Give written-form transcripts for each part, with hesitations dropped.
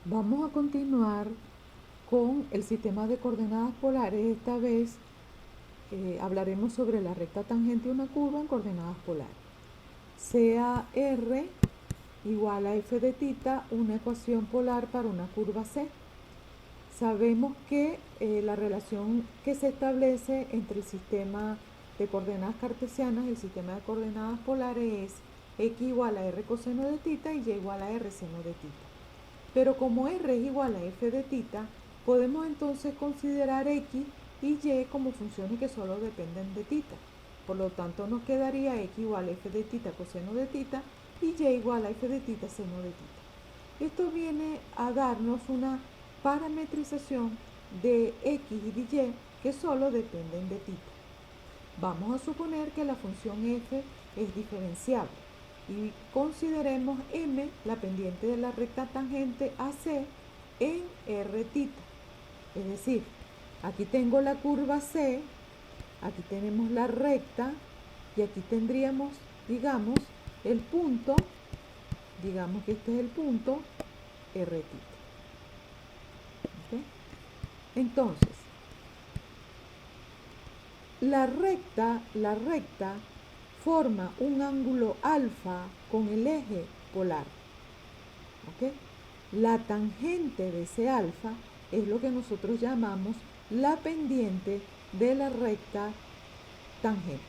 Vamos a continuar con el sistema de coordenadas polares. Esta vez hablaremos sobre la recta tangente de una curva en coordenadas polares. Sea R igual a f de θ una ecuación polar para una curva C. Sabemos que la relación que se establece entre el sistema de coordenadas cartesianas y el sistema de coordenadas polares es x igual a r coseno de θ y y igual a r seno de θ. Pero como r es igual a f de θ, podemos entonces considerar x y y como funciones que solo dependen de θ. Por lo tanto, nos quedaría x igual a f de θ coseno de θ y y igual a f de θ seno de θ. Esto viene a darnos una parametrización de x y de y que solo dependen de θ. Vamos a suponer que la función f es diferenciable y consideremos m la pendiente de la recta tangente AC en r θ. Es decir, aquí tengo la curva C, aquí tenemos la recta y aquí tendríamos, digamos, el punto, digamos que este es el punto r θ. ¿Okay? Entonces, la recta forma un ángulo alfa con el eje polar. ¿Okay? La tangente de ese alfa es lo que nosotros llamamos la pendiente de la recta tangente.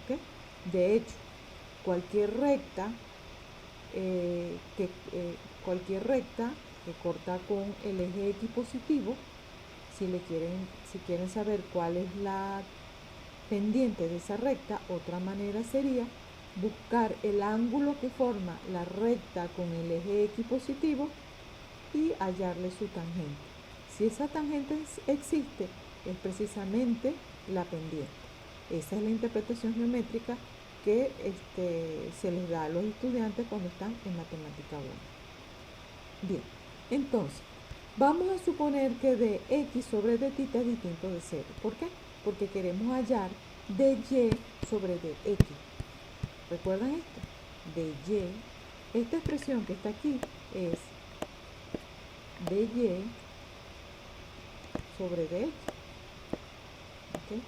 ¿Okay? De hecho, cualquier recta que corta con el eje X positivo, si quieren saber cuál es la pendiente de esa recta, otra manera sería buscar el ángulo que forma la recta con el eje X positivo y hallarle su tangente. Si esa tangente existe, es precisamente la pendiente. Esa es la interpretación geométrica que se les da a los estudiantes cuando están en matemática 1. Bien, entonces, vamos a suponer que de x sobre de θ es distinto de 0. ¿Por qué? Porque queremos hallar de y sobre de x. ¿Recuerdan esto? De y. Esta expresión que está aquí es de y sobre de x. ¿Okay?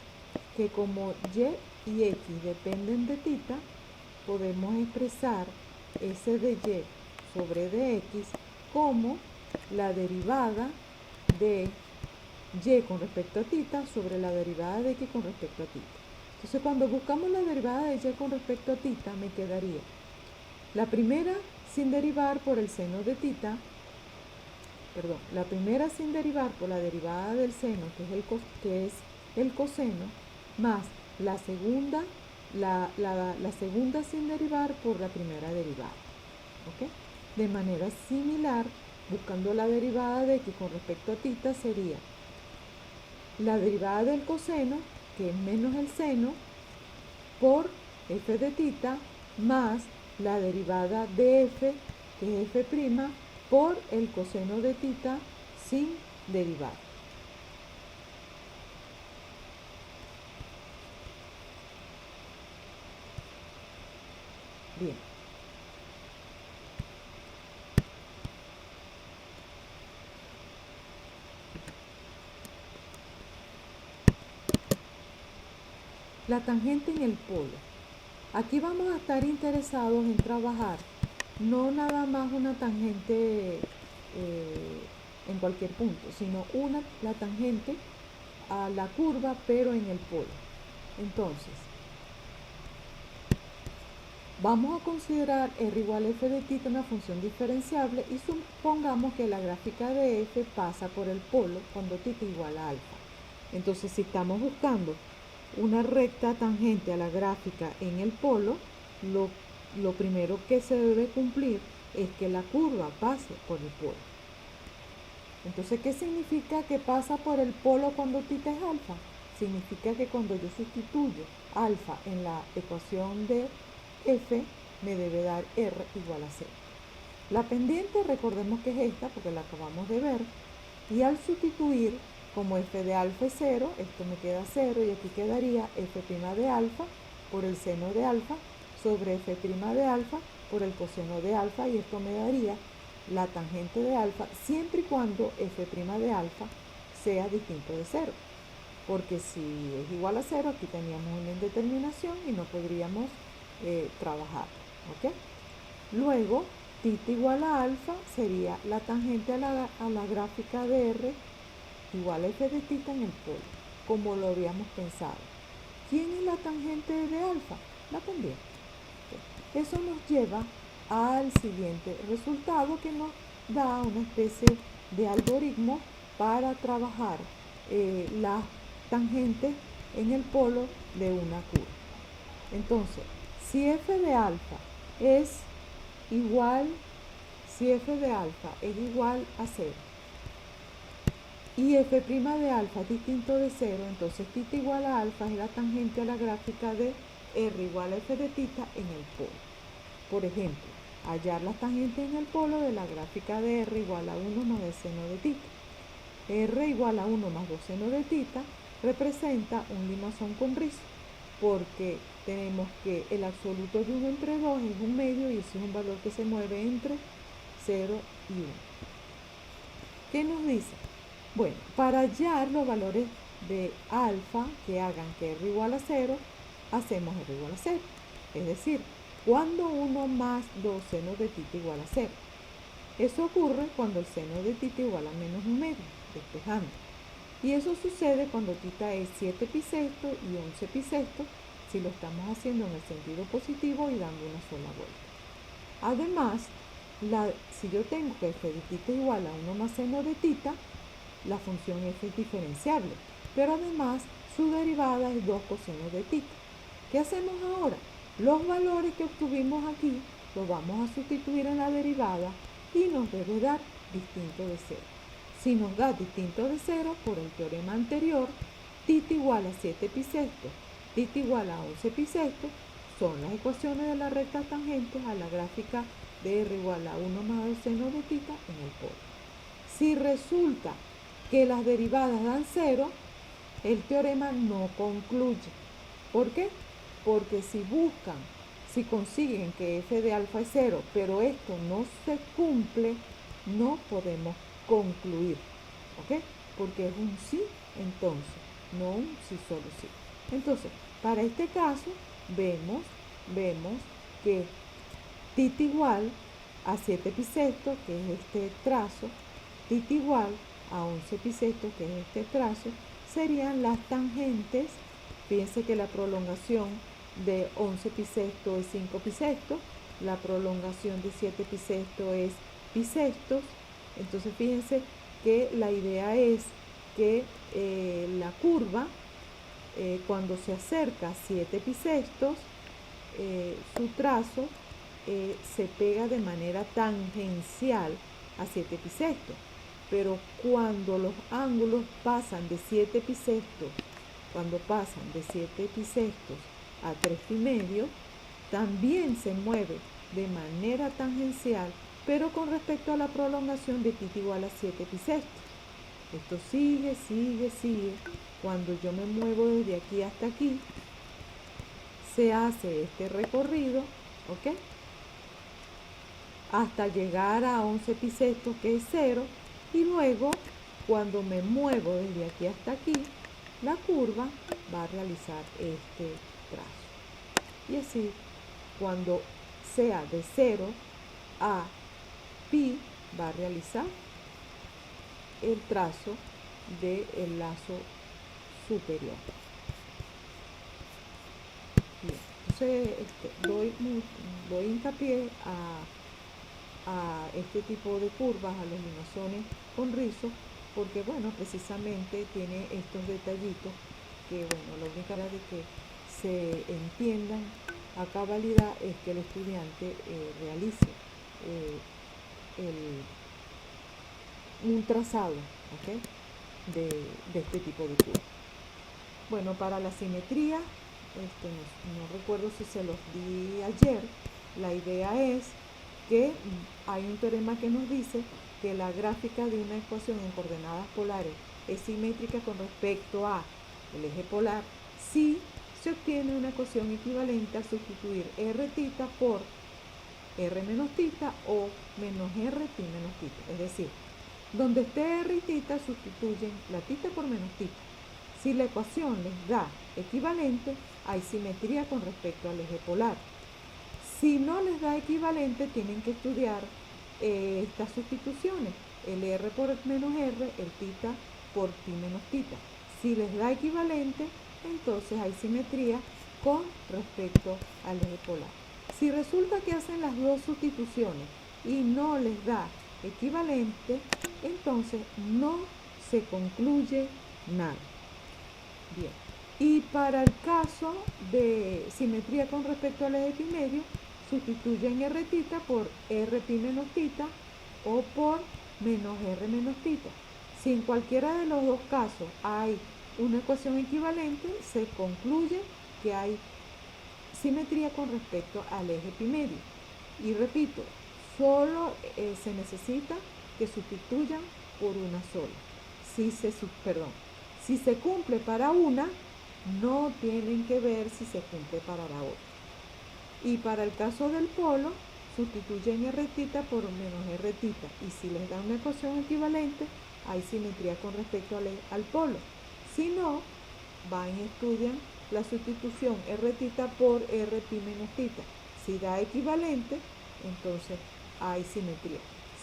Que como y x dependen de θ, podemos expresar ese de y sobre de x como la derivada de y con respecto a θ sobre la derivada de x con respecto a θ. Entonces, cuando buscamos la derivada de y con respecto a θ, me quedaría la primera sin derivar por el seno de θ, la primera sin derivar por la derivada del seno, que es el coseno, más la segunda, la segunda sin derivar por la primera derivada. ¿Okay? De manera similar, buscando la derivada de x con respecto a θ, sería la derivada del coseno, que es menos el seno, por f de θ, más la derivada de f, que es f', por el coseno de θ sin derivar. Bien. La tangente en el polo. Aquí vamos a estar interesados en trabajar no nada más una tangente en cualquier punto, sino la tangente a la curva, pero en el polo. Entonces, vamos a considerar r igual a f de θ una función diferenciable y supongamos que la gráfica de f pasa por el polo cuando θ igual a alfa. Entonces, si estamos buscando una recta tangente a la gráfica en el polo, lo primero que se debe cumplir es que la curva pase por el polo. Entonces, ¿qué significa que pasa por el polo cuando θ es alfa? Significa que cuando yo sustituyo alfa en la ecuación de f, me debe dar r igual a 0. La pendiente, recordemos que es esta, porque la acabamos de ver, y al sustituir, como f de alfa es 0, esto me queda 0, y aquí quedaría f' de alfa por el seno de alfa sobre f' de alfa por el coseno de alfa, y esto me daría la tangente de alfa siempre y cuando f' de alfa sea distinto de 0. Porque si es igual a 0, aquí teníamos una indeterminación y no podríamos trabajar. ¿Ok? Luego, θ igual a alfa sería la tangente a la gráfica de R igual a f de θ en el polo, como lo habíamos pensado. ¿Quién es la tangente de alfa? La pendiente. Eso nos lleva al siguiente resultado, que nos da una especie de algoritmo para trabajar las tangentes en el polo de una curva. Entonces, si f de alfa es igual, si f de alfa es igual a 0 y f' de alfa es distinto de 0, entonces θ igual a alfa es la tangente a la gráfica de R igual a f de θ en el polo. Por ejemplo, hallar las tangentes en el polo de la gráfica de R igual a 1 más el seno de θ. R igual a 1 más 2 seno de θ representa un limazón con rizo, porque tenemos que el absoluto de 1 entre 2 es un medio y ese es un valor que se mueve entre 0 y 1. ¿Qué nos dice? Bueno, para hallar los valores de alfa que hagan que R igual a 0, hacemos R igual a 0. Es decir, cuando 1 más 2 seno de θ igual a 0. Eso ocurre cuando el seno de θ igual a menos un medio, despejando. Y eso sucede cuando θ es 7 pi sexto y 11 pi sexto, si lo estamos haciendo en el sentido positivo y dando una sola vuelta. Además, si yo tengo que f de θ igual a 1 más seno de θ, la función f es diferenciable, pero además su derivada es 2 coseno de θ. ¿Qué hacemos ahora? Los valores que obtuvimos aquí los vamos a sustituir en la derivada y nos debe dar distinto de 0. Si nos da distinto de 0, por el teorema anterior, θ igual a 7 pi sexto, θ igual a 11 pi sexto, son las ecuaciones de las rectas tangentes a la gráfica de R igual a 1 más el seno de θ en el polo. Si resulta que las derivadas dan 0, el teorema no concluye. ¿Por qué? Porque si consiguen que f de alfa es 0, pero esto no se cumple, no podemos concluir. ¿Ok? Porque es un sí, entonces, no un sí, solo sí. Entonces, para este caso, vemos que θ igual a 7 pi sexto, que es este trazo, θ igual a 11 pi sexto, que es este trazo, serían las tangentes. Fíjense que la prolongación de 11 pi sexto es 5 pi sexto, la prolongación de 7 pi sexto es pi sextos. Entonces fíjense que la idea es que la curva, cuando se acerca a 7 pi sextos, su trazo se pega de manera tangencial a 7 pi sextos. Pero cuando los ángulos pasan de 7 pi sextos, cuando pasan de 7 pi sextos a 3 pi medio, también se mueve de manera tangencial, pero con respecto a la prolongación de θ igual a 7 pi sextos. Esto sigue. Cuando yo me muevo desde aquí hasta aquí, se hace este recorrido, ¿ok? Hasta llegar a 11 pi sextos, que es 0, y luego, cuando me muevo desde aquí hasta aquí, la curva va a realizar este trazo. Y así, cuando sea de 0 a pi, va a realizar el trazo del lazo superior. Bien, entonces doy hincapié a este tipo de curvas, a los limazones con rizo, porque bueno, precisamente tiene estos detallitos que bueno, la única manera de que se entiendan a cabalidad es que el estudiante realice un trazado, ¿okay?, de este tipo de curvas. Bueno, para la simetría, no recuerdo si se los di ayer, la idea es que hay un teorema que nos dice que la gráfica de una ecuación en coordenadas polares es simétrica con respecto a el eje polar si se obtiene una ecuación equivalente al sustituir rθ por r menos tita o menos r pi menos tita. Es decir, donde esté r y tita sustituyen la tita por menos tita. Si la ecuación les da equivalente, hay simetría con respecto al eje polar. Si no les da equivalente, tienen que estudiar estas sustituciones, el r por menos r, el tita por pi menos tita. Si les da equivalente, entonces hay simetría con respecto al eje polar. Si resulta que hacen las dos sustituciones y no les da equivalente, entonces no se concluye nada. Bien. Y para el caso de simetría con respecto al eje pi medio, sustituyen r tita por r pi menos tita o por menos r menos tita. Si en cualquiera de los dos casos hay una ecuación equivalente, se concluye que hay simetría con respecto al eje pi medio. Y repito, solo se necesita que sustituyan por una sola. Si se cumple para una, no tienen que ver si se cumple para la otra. Y para el caso del polo, sustituyen r tita por menos r tita. Y si les dan una ecuación equivalente, hay simetría con respecto al polo. Si no, van y estudian la sustitución r tita por r pi menos tita. Si da equivalente, entonces hay simetría.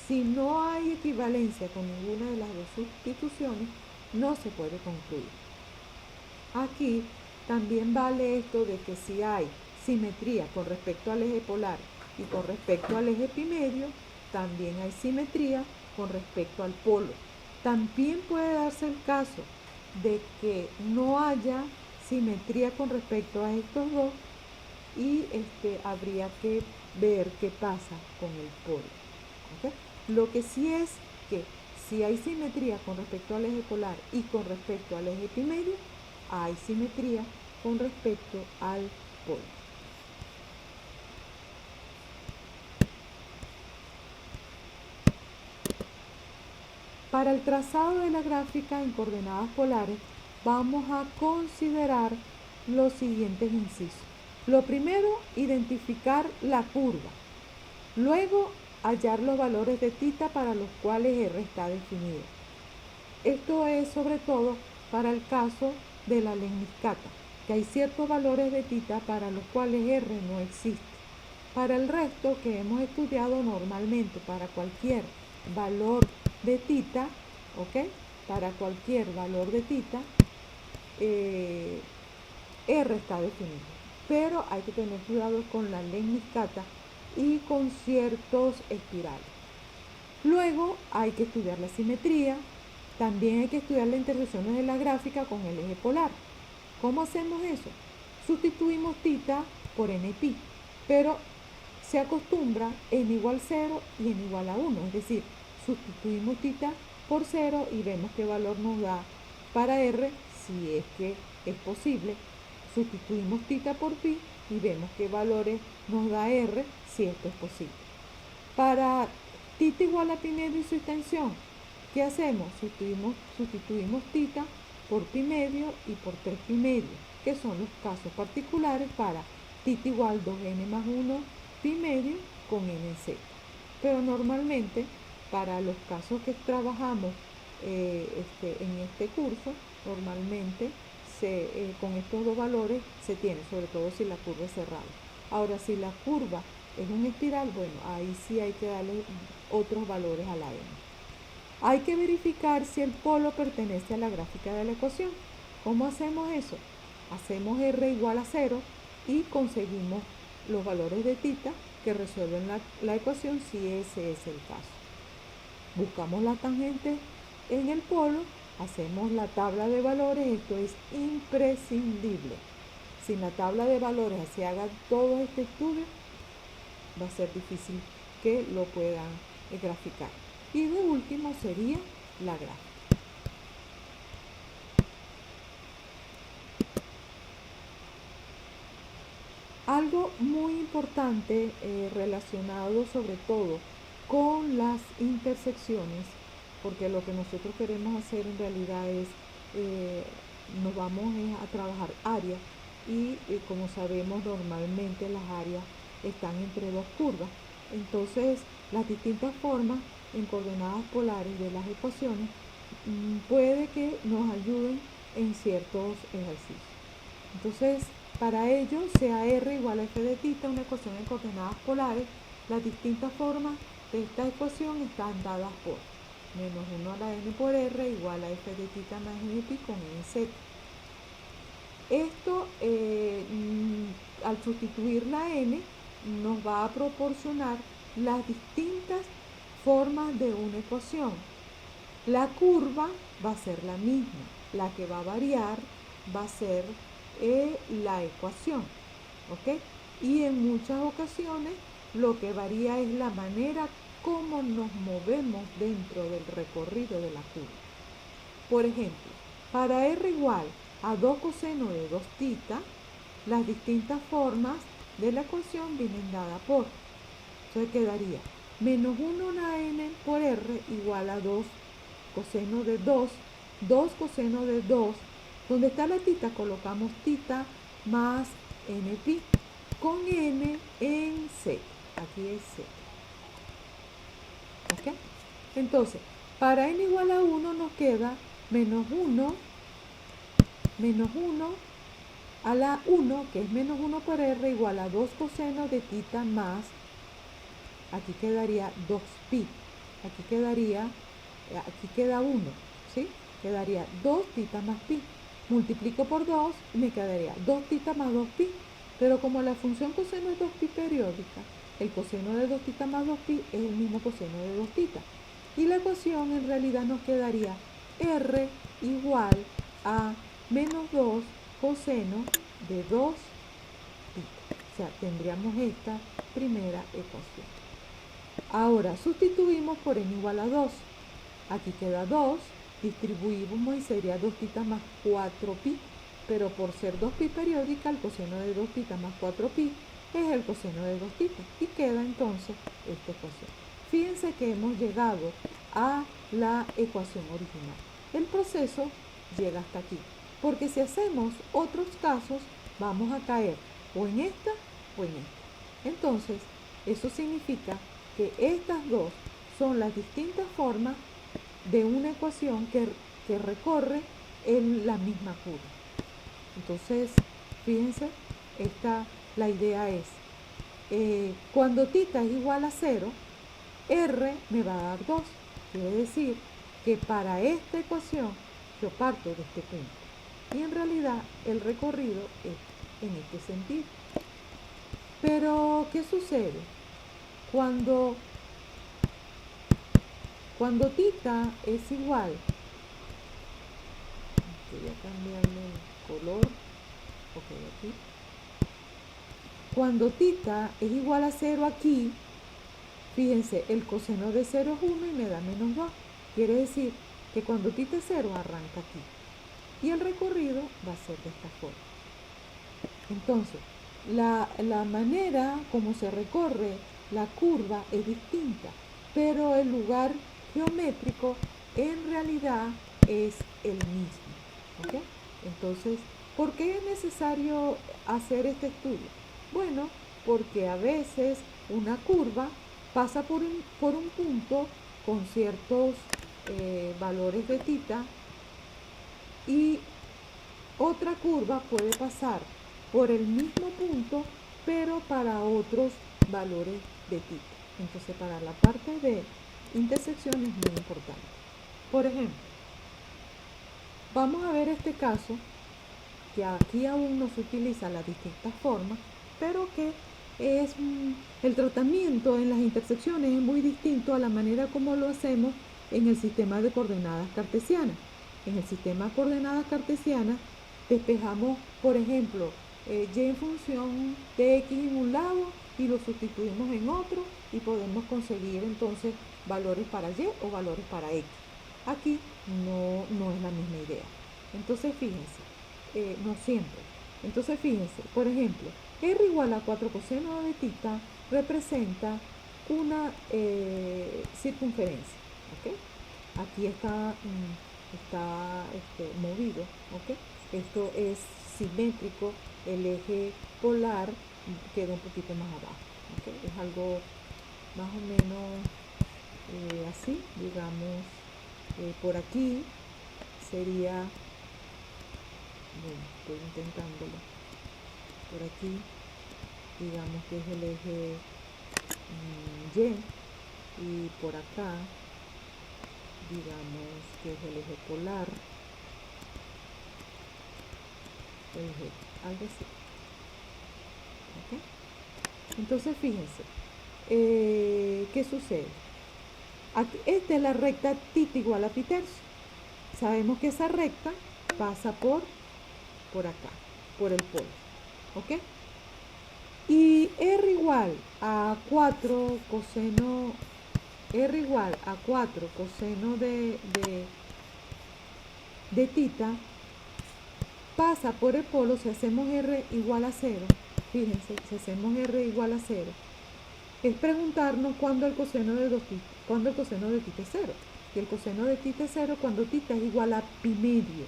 Si no hay equivalencia con ninguna de las dos sustituciones, no se puede concluir. Aquí también vale esto de que si hay simetría con respecto al eje polar y con respecto al eje pi medio, también hay simetría con respecto al polo. También puede darse el caso de que no haya simetría con respecto a estos dos y habría que ver qué pasa con el polo. ¿Okay? Lo que sí es que si hay simetría con respecto al eje polar y con respecto al eje pi medio, hay simetría con respecto al polo. Para el trazado de la gráfica en coordenadas polares, vamos a considerar los siguientes incisos. Lo primero, identificar la curva. Luego, hallar los valores de tita para los cuales r está definido. Esto es sobre todo para el caso de la lemniscata, que hay ciertos valores de tita para los cuales r no existe. Para el resto que hemos estudiado normalmente, para cualquier valor de tita, ¿ok? Para cualquier valor de tita, r está definido. Pero hay que tener cuidado con la lemniscata y con ciertos espirales. Luego hay que estudiar la simetría. También hay que estudiar las intersecciones de la gráfica con el eje polar. ¿Cómo hacemos eso? Sustituimos tita por n pi, pero se acostumbra n igual 0 y n igual a 1, es decir, sustituimos tita por 0 y vemos qué valor nos da para r, si es que es posible. Sustituimos tita por pi y vemos qué valores nos da r, si esto es posible. Para tita igual a pi medio y su extensión, ¿qué hacemos? Sustituimos tita por pi medio y por 3 pi medio, que son los casos particulares para tita igual 2n más 1 pi medio con n z. Pero normalmente, para los casos que trabajamos en este curso, normalmente con estos dos valores se tiene, sobre todo si la curva es cerrada. Ahora, si la curva es un espiral, bueno, ahí sí hay que darle otros valores a la n. Hay que verificar si el polo pertenece a la gráfica de la ecuación. ¿Cómo hacemos eso? Hacemos r igual a 0 y conseguimos los valores de tita que resuelven la ecuación si ese es el caso. Buscamos la tangente en el polo, hacemos la tabla de valores, esto es imprescindible. Sin la tabla de valores se haga todo este estudio, va a ser difícil que lo puedan graficar. Y de último sería la gráfica. Algo muy importante relacionado sobre todo con las intersecciones, porque lo que nosotros queremos hacer en realidad es, nos vamos a trabajar áreas y como sabemos normalmente las áreas están entre dos curvas. Entonces, las distintas formas en coordenadas polares de las ecuaciones puede que nos ayuden en ciertos ejercicios. Entonces, para ello, sea R igual a f de θ, una ecuación en coordenadas polares, las distintas formas de esta ecuación están dadas por menos 1 a la n por R igual a f de θ más n pi con nz. Esto, al sustituir la n, nos va a proporcionar las distintas formas de una ecuación. La curva va a ser la misma, la que va a variar va a ser la ecuación, ¿ok? Y en muchas ocasiones lo que varía es la manera como nos movemos dentro del recorrido de la curva. Por ejemplo, para R igual a 2 coseno de 2 θ, las distintas formas de la ecuación vienen dadas por. Entonces quedaría menos 1 a la n por R igual a 2 coseno de 2, 2 coseno de 2. Donde está la θ colocamos θ más n pi con n en z. Aquí es z. ¿Ok? Entonces, para n igual a 1 nos queda menos 1 a la 1, que es menos 1 por R, igual a 2 coseno de θ más, aquí quedaría 2pi. Aquí queda 1, ¿sí? Quedaría 2 θ más pi. Multiplico por 2 y me quedaría 2 θ más 2pi. Pero como la función coseno es 2pi periódica, el coseno de 2 θ más 2pi es el mismo coseno de 2 θ. Y la ecuación en realidad nos quedaría R igual a menos 2 coseno de 2 θ. O sea, tendríamos esta primera ecuación. Ahora sustituimos por n igual a 2. Aquí queda 2, distribuimos y sería 2 θ más 4pi, pero por ser 2pi periódica, el coseno de 2 θ más 4pi es el coseno de 2 θ y queda entonces esta ecuación. Fíjense que hemos llegado a la ecuación original. El proceso llega hasta aquí, porque si hacemos otros casos, vamos a caer o en esta o en esta. Entonces, eso significa que estas dos son las distintas formas de una ecuación que recorre en la misma curva. Entonces, fíjense, la idea es, cuando θ es igual a 0, R me va a dar 2. Quiere decir que para esta ecuación yo parto de este punto. Y en realidad el recorrido es en este sentido. Pero, ¿qué sucede? Cuando θ es igual, voy a cambiarle el color, ok, aquí. Cuando θ es igual a 0 aquí, fíjense, el coseno de 0 es 1 y me da menos 2. Quiere decir que cuando θ es 0 arranca aquí. Y el recorrido va a ser de esta forma. Entonces, la manera como se recorre la curva es distinta, pero el lugar geométrico en realidad es el mismo. ¿Ok? Entonces, ¿por qué es necesario hacer este estudio? Bueno, porque a veces una curva pasa por un punto con ciertos valores de θ y otra curva puede pasar por el mismo punto, pero para otros valores de θ. Entonces, para la parte de intersección es muy importante. Por ejemplo, vamos a ver este caso, que aquí aún no se utilizan las distintas formas, pero que el tratamiento en las intersecciones es muy distinto a la manera como lo hacemos en el sistema de coordenadas cartesianas. En el sistema de coordenadas cartesianas despejamos, por ejemplo, y en función de x en un lado y lo sustituimos en otro y podemos conseguir entonces valores para y o valores para x. Aquí no es la misma idea. Entonces fíjense, no siempre. Entonces fíjense, por ejemplo, r igual a 4 coseno de θ representa una circunferencia. ¿Ok? Aquí está movido. ¿Ok? Esto es simétrico, el eje polar queda un poquito más abajo. ¿Ok? Es algo más o menos así, digamos, por aquí sería, bueno, estoy intentándolo, por aquí, digamos que es el eje Y, y por acá, digamos que es el eje polar, el eje, algo así, ¿ok? Entonces fíjense, ¿qué sucede? Aquí, esta es la recta θ igual a pi tercio. Sabemos que esa recta pasa por acá, por el polo, ¿ok? Y R igual a 4 coseno, R igual a 4 coseno de θ pasa por el polo. Si hacemos R igual a 0, fíjense, si hacemos R igual a 0, es preguntarnos cuándo el coseno de 2 θ, cuándo el coseno de θ es 0. Y el coseno de θ es 0 cuando θ es igual a pi medio,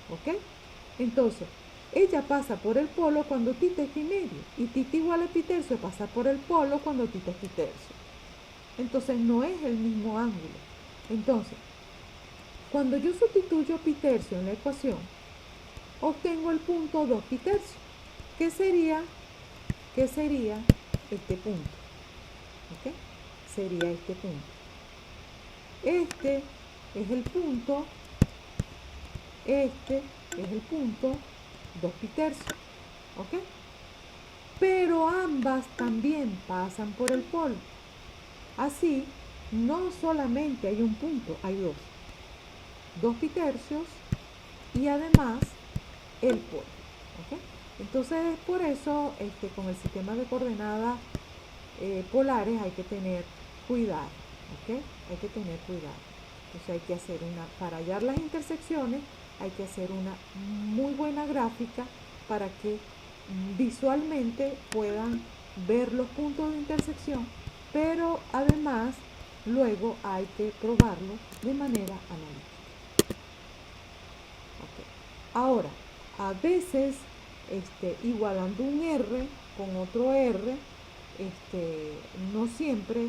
¿ok? Entonces, ella pasa por el polo cuando θ es pi medio, y θ igual a pi tercio pasa por el polo cuando θ es pi tercio. Entonces, no es el mismo ángulo. Entonces, cuando yo sustituyo pi tercio en la ecuación, obtengo el punto 2 pi tercio, que sería este punto, ¿ok? Sería este punto. Este es el punto, este es el punto 2 pi tercio, ¿ok? Pero ambas también pasan por el polo. Así, no solamente hay un punto, hay dos. 2 pi tercios y además el polo, ¿ok? Entonces, por eso, con el sistema de coordenadas polares hay que tener cuidado, ¿ok? Hay que tener cuidado. Entonces hay que hacer para hallar las intersecciones, hay que hacer una muy buena gráfica para que visualmente puedan ver los puntos de intersección, pero además luego hay que probarlo de manera analítica. Okay. Ahora, a veces igualando un R con otro R, no siempre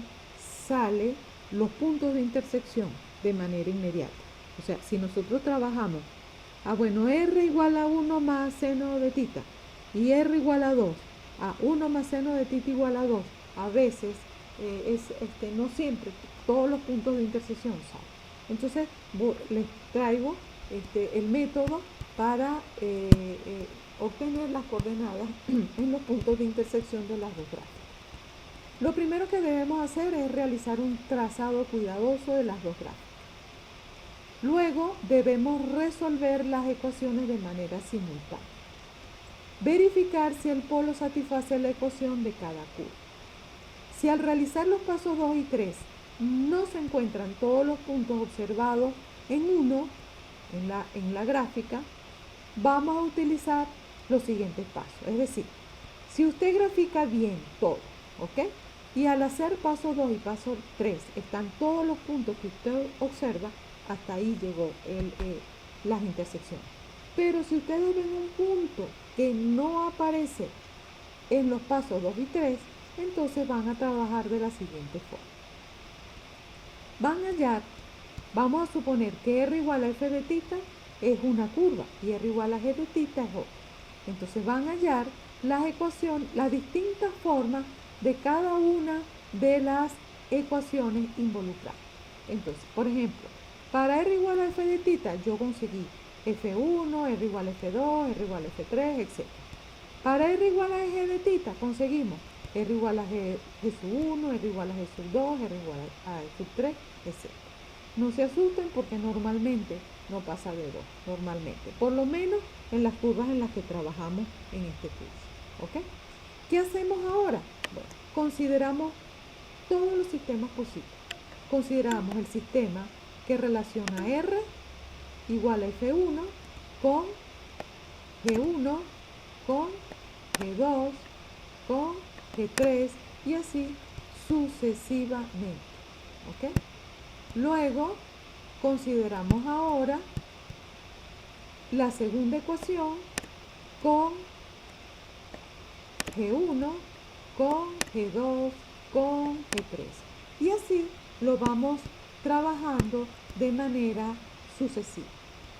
sale los puntos de intersección de manera inmediata. O sea, si nosotros trabajamos, bueno, R igual a 1 más seno de θ y R igual a 2, 1 más seno de θ igual a 2, a veces no siempre todos los puntos de intersección salen. Entonces, les traigo el método para obtener las coordenadas en los puntos de intersección de las dos gráficas. Lo primero que debemos hacer es realizar un trazado cuidadoso de las dos gráficas. Luego debemos resolver las ecuaciones de manera simultánea. Verificar si el polo satisface la ecuación de cada curva. Si al realizar los pasos 2 y 3 no se encuentran todos los puntos observados en la gráfica, vamos a utilizar los siguientes pasos. Es decir, si usted grafica bien todo, ¿ok? Y al hacer paso 2 y paso 3 están todos los puntos que usted observa, hasta ahí llegó las intersecciones. Pero si ustedes ven un punto que no aparece en los pasos 2 y 3, entonces van a trabajar de la siguiente forma. Van a hallar, vamos a suponer que R igual a F de θ es una curva y R igual a G de θ es otra. Entonces van a hallar las ecuaciones, las distintas formas de cada una de las ecuaciones involucradas. Entonces, por ejemplo, para R igual a F de θ yo conseguí F1, R igual a F2, R igual a F3, etc. Para R igual a G de θ conseguimos R igual a G sub 1, R igual a G sub 2, R igual a G sub 3, etc. No se asusten porque normalmente no pasa de 2, normalmente. Por lo menos en las curvas en las que trabajamos en este curso. ¿Ok? ¿Qué hacemos ahora? Bueno, consideramos todos los sistemas posibles. Consideramos el sistema que relaciona R igual a F1 con G1, con G2, con G3 y así sucesivamente. ¿Ok? Luego consideramos ahora la segunda ecuación con G1, con G2, con G3. Y así lo vamos trabajando de manera sucesiva.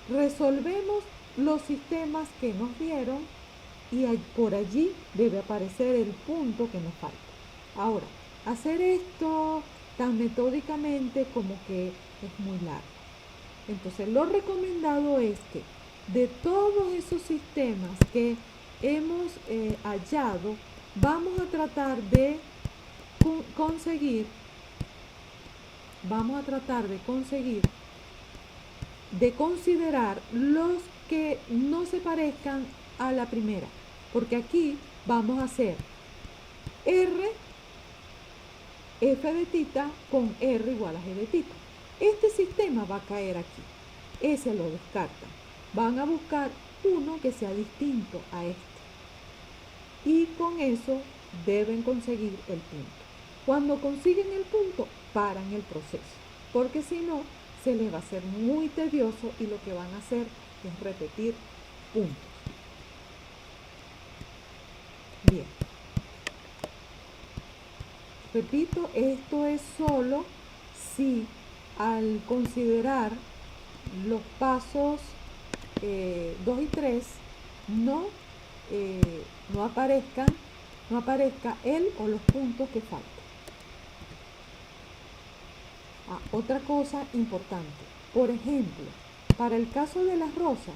Resolvemos los sistemas que nos dieron y por allí debe aparecer el punto que nos falta. Ahora, hacer esto tan metódicamente como que es muy largo. Entonces, lo recomendado es que de todos esos sistemas que hemos hallado, vamos a tratar de considerar los que no se parezcan a la primera, porque aquí vamos a hacer R, F de tita con R igual a G de tita. Este sistema va a caer aquí. Ese lo descartan. Van a buscar uno que sea distinto a este. Y con eso deben conseguir el punto. Cuando consiguen el punto, paran el proceso. Porque si no, se les va a hacer muy tedioso y lo que van a hacer es repetir puntos. Bien. Repito, esto es solo si al considerar los pasos 2 y 3 no aparezca él o los puntos que faltan. Otra cosa importante, por ejemplo, para el caso de las rosas,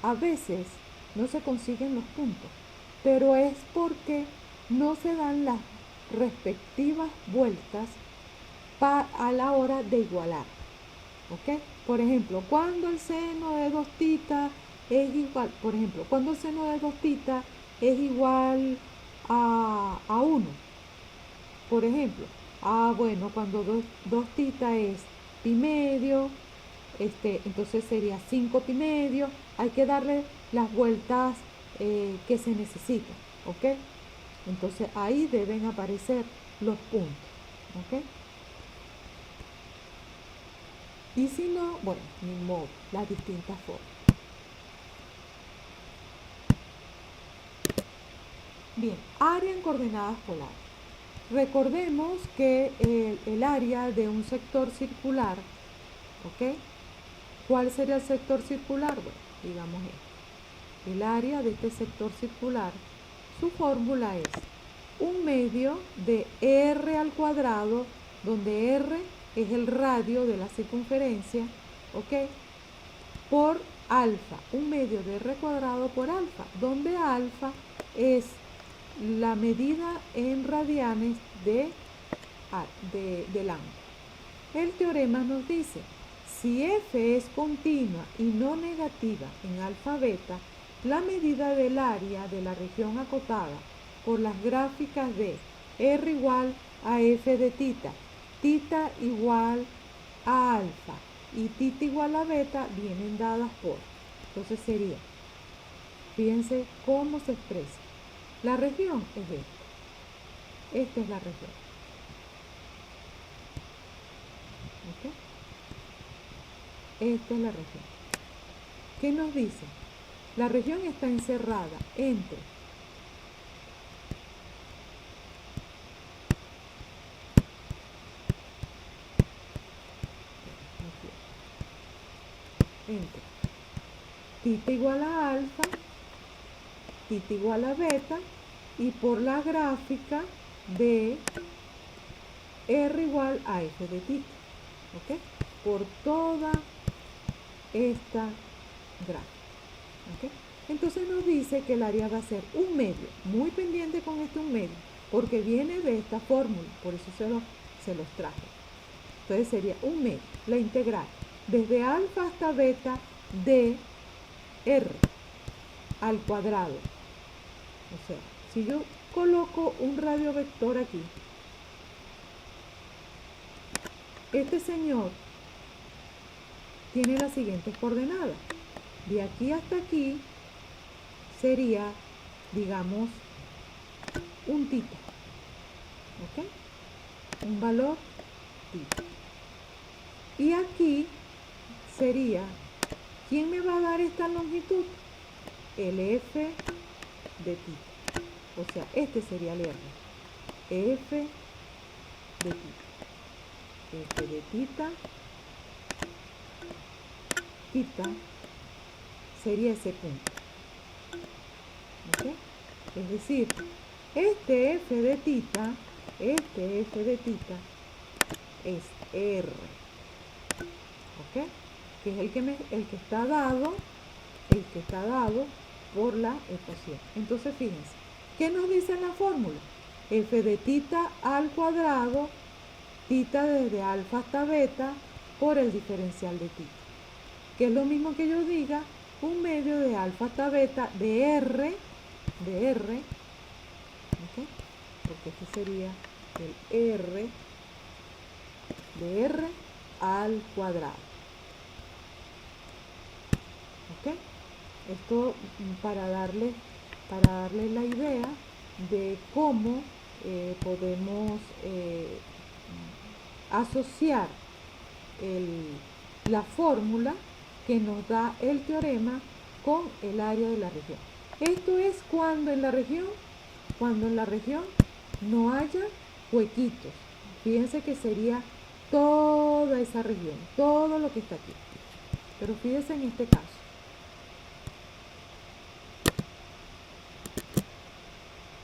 a veces no se consiguen los puntos, pero es porque no se dan las respectivas vueltas a la hora de igualar. ¿Ok? Por ejemplo, cuando el seno de 2 tita es igual, cuando el seno de 2 tita es igual a 1. Por ejemplo, bueno, cuando 2 tita es pi medio, entonces sería 5 pi medio. Hay que darle las vueltas que se necesitan, ¿ok? Entonces ahí deben aparecer los puntos, ¿ok? Y si no, bueno, ni modo, las distintas formas. Bien, área en coordenadas polares. Recordemos que el área de un sector circular, ¿ok? ¿Cuál sería el sector circular? Bueno, digamos esto. El área de este sector circular, su fórmula es 1/2 de r al cuadrado, donde r es el radio de la circunferencia, ¿ok? Por alfa, 1/2 de r cuadrado por alfa, donde alfa es la medida en radianes del ángulo. El teorema nos dice, si f es continua y no negativa en alfa beta, la medida del área de la región acotada por las gráficas de r igual a f de tita, tita igual a alfa y tita igual a beta vienen dadas por. Entonces sería, fíjense cómo se expresa. La región es esta. Esta es la región. ¿Ok? Esta es la región. ¿Qué nos dice? La región está encerrada entre tita igual a alfa, tita igual a beta, y por la gráfica de r igual a f de tita. ¿Ok? Por toda esta gráfica. ¿Ok? Entonces nos dice que el área va a ser 1/2. Muy pendiente con este 1/2, porque viene de esta fórmula, por eso se los traje. Entonces sería 1/2, la integral desde alfa hasta beta de r al cuadrado. O sea, si yo coloco un radio vector aquí, este señor tiene las siguientes coordenadas. De aquí hasta aquí sería, digamos, un tita. ¿Ok? Un valor tita. Y aquí sería, ¿quién me va a dar esta longitud? El f de tita. O sea, este sería el r. F de tita. F de tita, tita, sería ese punto. ¿Ok? Es decir, este F de tita es R. ¿Ok? Que es el que está dado por la ecuación. Entonces, fíjense, ¿qué nos dice en la fórmula? F de tita al cuadrado, tita desde alfa hasta beta, por el diferencial de tita. Que es lo mismo que yo diga, un medio de alfa hasta beta de R, ¿ok? Porque este sería el R, de R al cuadrado. ¿Ok? Esto para darles la idea de cómo podemos asociar la fórmula que nos da el teorema con el área de la región. Esto es cuando en la región no haya huequitos. Fíjense que sería toda esa región, todo lo que está aquí. Pero fíjense en este caso.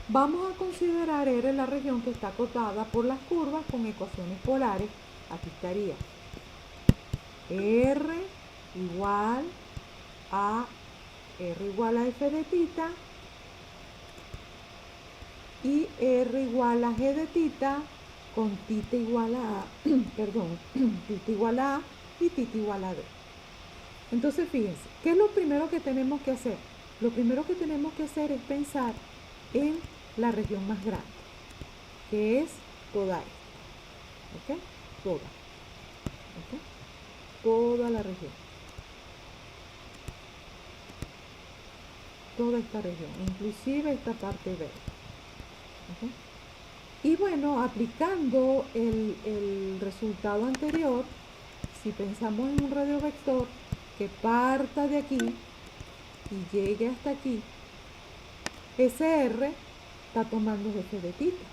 Vamos a considerar R la región que está acotada por las curvas con ecuaciones polares. Aquí estaría R igual a F de tita y R igual a G de tita con tita igual a tita igual a y tita igual a B. Entonces fíjense, ¿qué es lo primero que tenemos que hacer? Lo primero que tenemos que hacer es pensar en la región más grande, que es toda esta, ¿ok? Toda, ¿ok? Toda la región, toda esta región, inclusive esta parte verde, ¿ok? Y bueno, aplicando el resultado anterior, si pensamos en un radiovector que parta de aquí y llegue hasta aquí, ese R está tomando F de tita.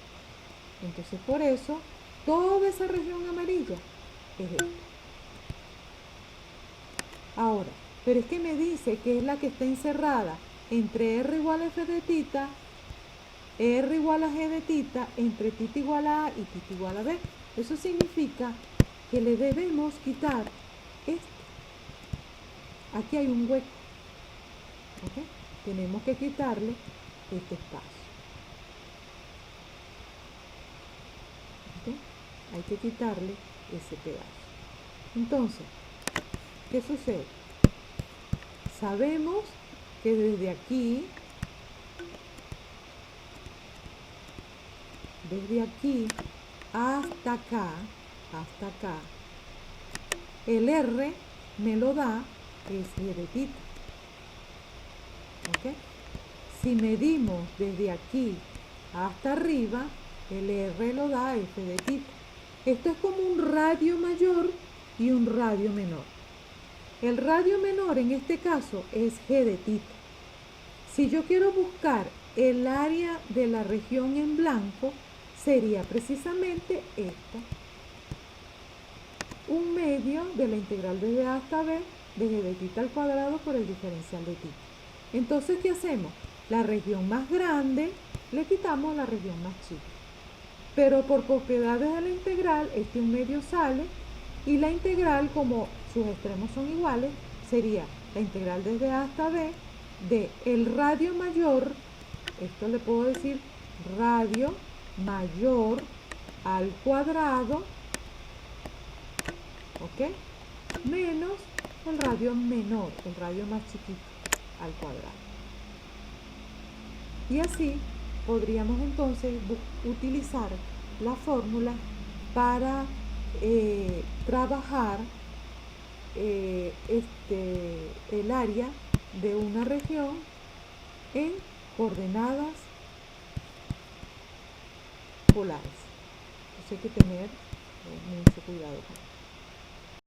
Entonces, por eso, toda esa región amarilla es esta. Ahora, pero es que me dice que es la que está encerrada entre R igual a F de tita, R igual a G de tita, entre tita igual a A y tita igual a B. Eso significa que le debemos quitar esto. Aquí hay un hueco. ¿Ok? Tenemos que quitarle este espacio. ¿Ok? Hay que quitarle ese pedazo. Entonces, ¿qué sucede? Sabemos que desde aquí hasta acá, el R me lo da G de tita. ¿Ok? Si medimos desde aquí hasta arriba, el R lo da F de tita. Esto es como un radio mayor y un radio menor. El radio menor en este caso es G de tita. Si yo quiero buscar el área de la región en blanco, sería precisamente esta. Un medio de la integral desde A hasta B de G de tita al cuadrado por el diferencial de tita. Entonces, ¿qué hacemos? La región más grande le quitamos la región más chica. Pero por propiedades de la integral, este un medio sale y la integral, como sus extremos son iguales, sería la integral desde A hasta B de el radio mayor, esto le puedo decir radio mayor al cuadrado, ¿ok? Menos el radio menor, el radio más chiquito, al cuadrado. Y así podríamos entonces utilizar la fórmula para trabajar el área de una región en coordenadas polares. Entonces hay que tener mucho cuidado con esto.